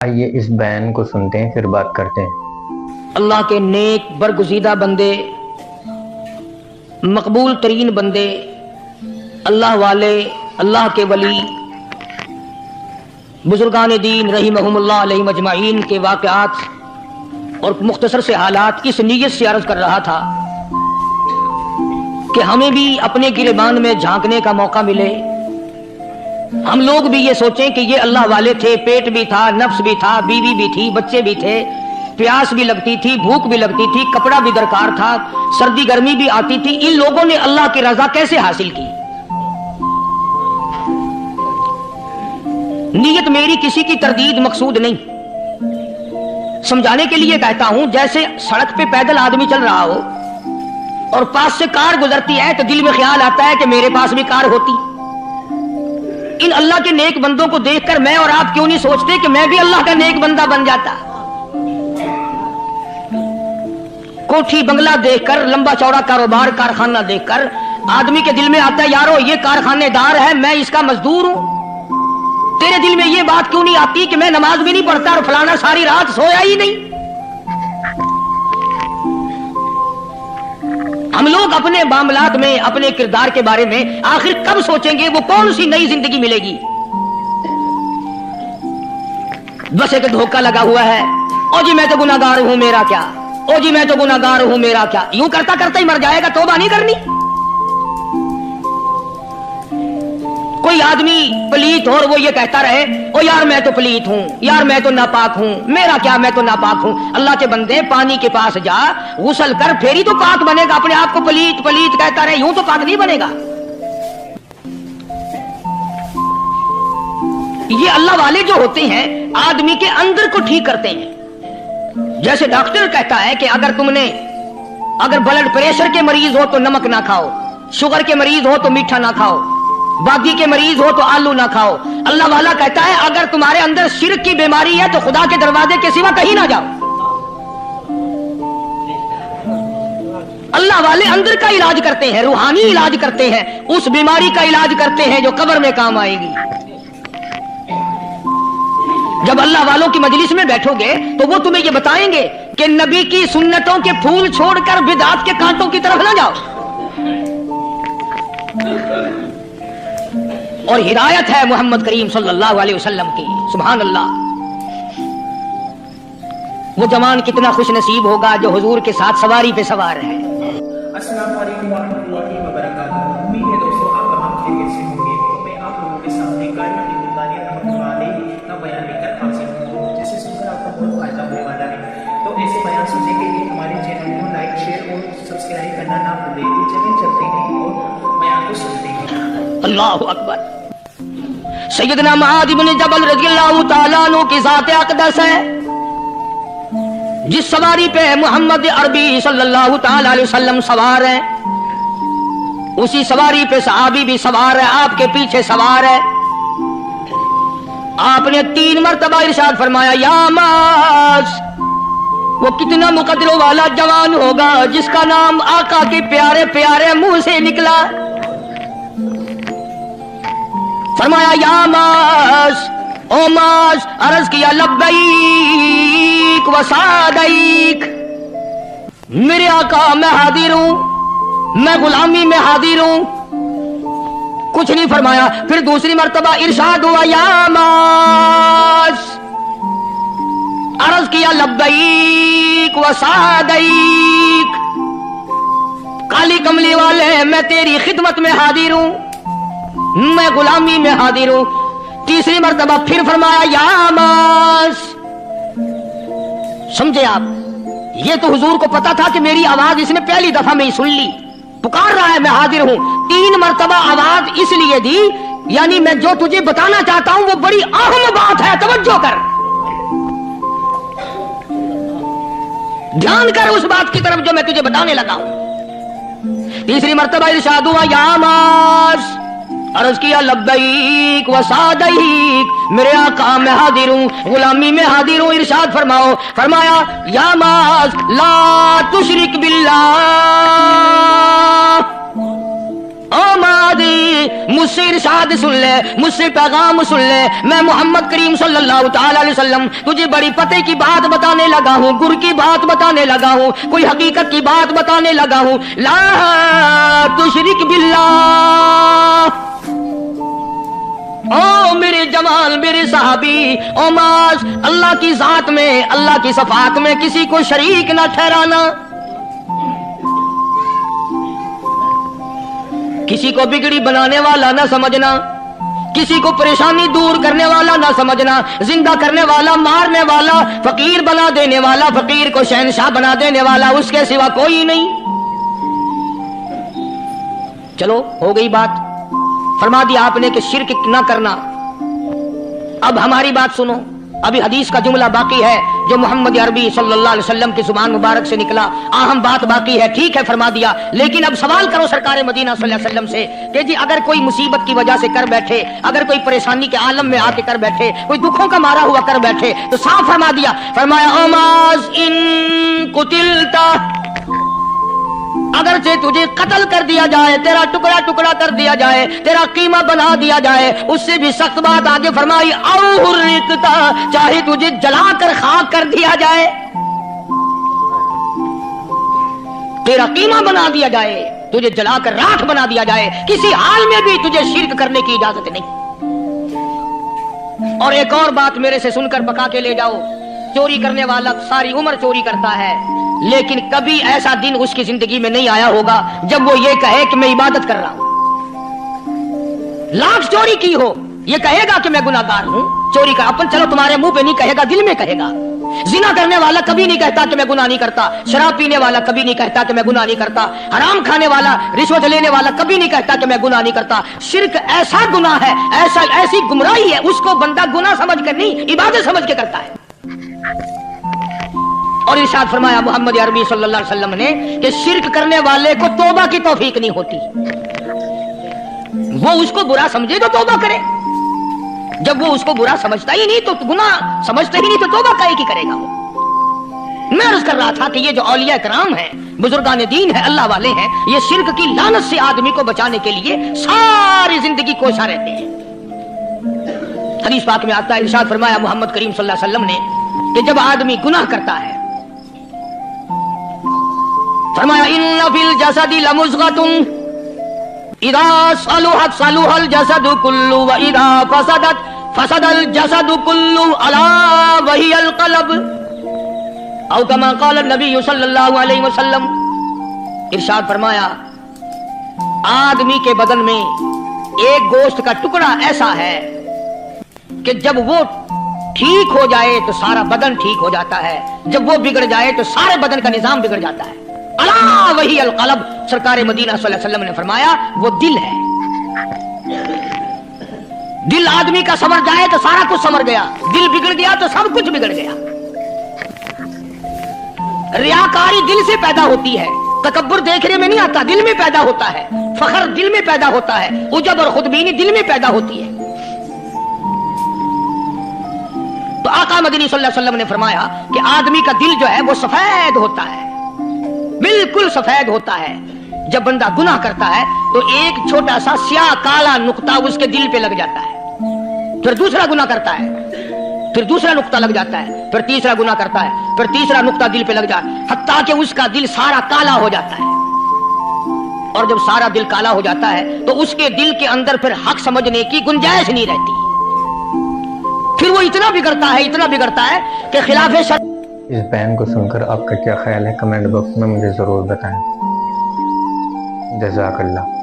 आइए इस बयान को सुनते हैं फिर बात करते हैं। अल्लाह के नेक बरगुज़ीदा बंदे, मकबूल तरीन बंदे, अल्लाह वाले, अल्लाह के वली, बुजुर्गान दीन रहीमहुमुल्लाह अलैहिम अजमाइन के वाक़यात और मुख्तसर से हालात इस नीयत से अर्ज कर रहा था कि हमें भी अपने गिरेबान में झांकने का मौका मिले। हम लोग भी ये सोचें कि ये अल्लाह वाले थे, पेट भी था, नफ्स भी था, बीवी भी थी, बच्चे भी थे, प्यास भी लगती थी, भूख भी लगती थी, कपड़ा भी दरकार था, सर्दी गर्मी भी आती थी। इन लोगों ने अल्लाह की रजा कैसे हासिल की? नीयत मेरी किसी की तरदीद मकसूद नहीं, समझाने के लिए कहता हूं। जैसे सड़क पे पैदल आदमी चल रहा हो और पास से कार गुजरती है तो दिल में ख्याल आता है कि मेरे पास भी कार होती। इन अल्लाह के नेक बंदों को देखकर मैं और आप क्यों नहीं सोचते कि मैं भी अल्लाह का नेक बंदा बन जाता? कोठी बंगला देखकर, लंबा चौड़ा कारोबार कारखाना देखकर आदमी के दिल में आता है, यारो ये कारखानेदार है, मैं इसका मजदूर हूं। तेरे दिल में ये बात क्यों नहीं आती कि मैं नमाज भी नहीं पढ़ता और फलाना सारी रात सोया ही नहीं? हम लोग अपने मामलात में, अपने किरदार के बारे में आखिर कब सोचेंगे? वो कौन सी नई जिंदगी मिलेगी? बस एक धोखा लगा हुआ है, ओ जी मैं तो गुनाहगार हूं मेरा क्या, ओ जी मैं तो गुनाहगार हूं मेरा क्या। यूं करता करता ही मर जाएगा, तौबा नहीं करनी। कोई आदमी पलीत हो और वो ये कहता रहे, ओ यार मैं तो पलीत हूं, यार मैं तो नापाक हूं, मेरा क्या, मैं तो नापाक हूं। अल्लाह के बंदे पानी के पास जा, गुसल कर, फिर ही तो पाक बनेगा। अपने आप को पलीत पलीत कहता रहे, यूं तो पाक नहीं बनेगा। ये अल्लाह वाले जो होते हैं आदमी के अंदर को ठीक करते हैं। जैसे डॉक्टर कहता है कि अगर ब्लड प्रेशर के मरीज हो तो नमक ना खाओ, शुगर के मरीज हो तो मीठा ना खाओ, बादी के मरीज हो तो आलू ना खाओ। अल्लाह वाला कहता है अगर तुम्हारे अंदर शिर्क की बीमारी है तो खुदा के दरवाजे के सिवा कहीं ना जाओ। अल्लाह वाले अंदर का इलाज करते हैं, रूहानी इलाज करते हैं, उस बीमारी का इलाज करते हैं जो कब्र में काम आएगी। जब अल्लाह वालों की मजलिस में बैठोगे तो वो तुम्हें ये बताएंगे कि नबी की सुन्नतों के फूल छोड़कर बिदअत के कांटों की तरफ ना जाओ। और हिदायत है मोहम्मद करीम सल्लल्लाहु अलैहि वसल्लम की। सुभान अल्लाह। वो जवान कितना खुश नसीब होगा जो हुजूर के साथ सवारी पे सवार है। अस्सलाम वालेकुम वरहमतुल्लाहि वबरकातुहू। उम्मीद है दोस्तों आप तमाम खैरियत से होंगे। तो मैं आप लोगों के सामने कारिया की मुतालिया रहमतुल्लाहि का बयान लेकर हाजिर हूं, जिसे सुनकर आपको बहुत फायदा होने वाला है। तो ऐसे बयान सुनने के लिए हमारे चैनल को लाइक, शेयर और सब्सक्राइब करना ना भूलें। तो चलें चलते हैं और बयान को सुनते हैं। अल्लाहु अकबर। सैयदना मुआज़ इब्न जबल रज़ियल्लाहु ताला अन्हु की ज़ात अक़दस है, जिस सवारी पे मोहम्मद अरबी सल्लल्लाहु ताला अलैहि वसल्लम सवार है, उसी सवारी पे सहाबी भी सवार है, आपके पीछे सवार है। आपने 3 मरतबा इरशाद फरमाया, या मुआज़। वो कितना मुकद्दरों वाला जवान होगा जिसका नाम आका के प्यारे प्यारे मुंह से निकला। फरमाया, या मुआज़, ओ मुआज़। अर्ज किया, लब्बैक व सादैक। मेरे आका मैं हाजिर हूं, मैं गुलामी में हाजिर हूं। कुछ नहीं फरमाया। फिर दूसरी मर्तबा इरशाद हुआ, या मुआज़। अर्ज किया, लब्बैक व सादैक। काली कमली वाले मैं तेरी खिदमत में हाजिर हूं, मैं गुलामी में हाजिर हूं। तीसरी मर्तबा फिर फरमाया, या मुआज़। समझे आप? ये तो हुजूर को पता था कि मेरी आवाज इसने पहली दफा में ही सुन ली, पुकार रहा है, मैं हाजिर हूं। 3 मर्तबा आवाज इसलिए दी, यानी मैं जो तुझे बताना चाहता हूं वो बड़ी अहम बात है, तवज्जो कर, ध्यान कर उस बात की तरफ जो मैं तुझे बताने लगा हूं। तीसरी मर्तबा इरशाद हुआ, या मुआज़। अर्ज किया, लब्बैक व सादैक। मेरे आका मैं हाजिर हूं, गुलामी में हाजिर हूं। इरशाद फरमाओ। फरमाया, या मुआज़ ला तुशरिक बिल्लाह। او مادی مجھ سے ارشاد سن لے، مجھ سے پیغام سن لے، میں محمد کریم صلی اللہ تعالی علیہ وسلم تجھے بڑی پتے کی بات بتانے لگا ہوں، گر کی بات بتانے لگا ہوں، کوئی حقیقت کی بات بتانے لگا ہوں۔ لا تشرک باللہ، او میرے جمال میرے صحابی، او ماس اللہ کی ذات میں، اللہ کی صفات میں کسی کو شریک نہ ٹھہرانا، کسی کو بگڑی بنانے والا نہ سمجھنا، کسی کو پریشانی دور کرنے والا نہ سمجھنا، زندہ کرنے والا، مارنے والا، فقیر بنا دینے والا، فقیر کو شہنشاہ بنا دینے والا اس کے سوا کوئی نہیں۔ چلو ہو گئی بات، فرما دیا آپ نے کہ شرک نہ کرنا۔ اب ہماری بات سنو، ابھی حدیث کا جملہ باقی ہے جو محمد عربی صلی اللہ علیہ وسلم کی زبان مبارک سے نکلا، اہم بات باقی ہے، ٹھیک ہے فرما دیا، لیکن اب سوال کرو سرکار مدینہ صلی اللہ علیہ وسلم سے کہ جی اگر کوئی مصیبت کی وجہ سے کر بیٹھے، اگر کوئی پریشانی کے عالم میں آ کے کر بیٹھے، کوئی دکھوں کا مارا ہوا کر بیٹھے تو صاف فرما دیا، فرمایا اوماز ان قتلتا، اگرچہ تجھے قتل کر دیا جائے، تیرا ٹکڑا ٹکڑا کر دیا جائے، تیرا قیمہ بنا دیا جائے، اس سے بھی سخت بات آگے فرمائی، او حرقتا، چاہے تجھے جلا کر خاک کر دیا جائے، تیرا قیمہ بنا دیا جائے، تجھے جلا کر راکھ بنا دیا جائے، کسی حال میں بھی تجھے شرک کرنے کی اجازت نہیں۔ اور ایک اور بات میرے سے سن کر پکا کے لے جاؤ، چوری کرنے والا ساری عمر چوری کرتا ہے، لیکن کبھی ایسا دن اس کی زندگی میں نہیں آیا ہوگا جب وہ یہ کہے کہ میں عبادت کر رہا ہوں۔ لاکھ چوری کی ہو، یہ کہے گا کہ میں گناہگار ہوں، چوری کا اپن چلو تمہارے منہ پہ نہیں کہے گا، دل میں کہے گا۔ زنا کرنے والا کبھی نہیں کہتا کہ میں گناہ نہیں کرتا، شراب پینے والا کبھی نہیں کہتا کہ میں گناہ نہیں کرتا، حرام کھانے والا، رشوت لینے والا کبھی نہیں کہتا کہ میں گناہ نہیں کرتا۔ شرک ایسا گناہ ہے، ایسی گمراہی ہے، اس کو بندہ گناہ سمجھ کر نہیں عبادت سمجھ کے کرتا ہے۔ اور ارشاد فرمایا محمد عربی صلی اللہ علیہ وسلم نے کہ شرک کرنے والے کو توبہ کی توفیق نہیں ہوتی، وہ اس کو برا سمجھے تو توبہ کرے، جب وہ اس کو برا سمجھتا ہی نہیں تو گناہ سمجھتا ہی نہیں تو توبہ کائے کی کرے گا وہ۔ میں عرض کر رہا تھا کہ یہ جو اولیاء کرام ہیں، بزرگان دین ہیں، اللہ والے ہیں، یہ شرک کی لعنت سے آدمی کو بچانے کے لیے ساری زندگی کوشاں رہتے ہیں۔ حدیث پاک میں آتا ہے، ارشاد فرمایا محمد کریم صلی اللہ علیہ وسلم نے کہ جب آدمی گناہ کرتا ہے، فرمایا ان فی الجسد لمضغۃ اذا صلحت صلح الجسد كله واذا فسدت فسد الجسد كله الا وهي القلب، او كما قال النبي صلی اللہ علیہ وسلم۔ ارشاد فرمایا آدمی کے بدن میں ایک گوشت کا ٹکڑا ایسا ہے کہ جب وہ ٹھیک ہو جائے تو سارا بدن ٹھیک ہو جاتا ہے، جب وہ بگڑ جائے تو سارے بدن کا نظام بگڑ جاتا ہے۔ الا وہی القلب، سرکار مدینہ صلی اللہ علیہ وسلم نے فرمایا وہ دل ہے۔ دل آدمی کا سمر جائے تو سارا کچھ سمر گیا، دل بگڑ گیا تو سب کچھ بگڑ گیا۔ ریاکاری دل سے پیدا ہوتی ہے، تکبر دیکھنے میں نہیں آتا، دل میں پیدا ہوتا ہے، فخر دل میں پیدا ہوتا ہے، عجب اور خودبینی دل میں پیدا ہوتی ہے۔ تو آقا مدنی صلی اللہ علیہ وسلم نے فرمایا کہ آدمی کا دل جو ہے وہ سفید ہوتا ہے، بالکل سفید ہوتا ہے۔ جب بندہ گناہ کرتا ہے تو ایک چھوٹا سا سیاہ کالا نقطہ اس کے دل پہ لگ جاتا ہے، پھر دوسرا گناہ کرتا ہے، پھر دوسرا نقطہ لگ جاتا ہے، پھر تیسرا گناہ کرتا ہے، پھر تیسرا نقطہ دل پہ لگ جاتا ہے، حتیٰ کہ اس کا دل سارا کالا ہو جاتا ہے۔ اور جب سارا دل کالا ہو جاتا ہے تو اس کے دل کے اندر پھر حق سمجھنے کی گنجائش نہیں رہتی، پھر وہ اتنا بگڑتا ہے کہ خلاف شرع۔ اس بیان کو سن کر آپ کا کیا خیال ہے کمنٹ باکس میں مجھے ضرور بتائیں۔ جزاک اللہ۔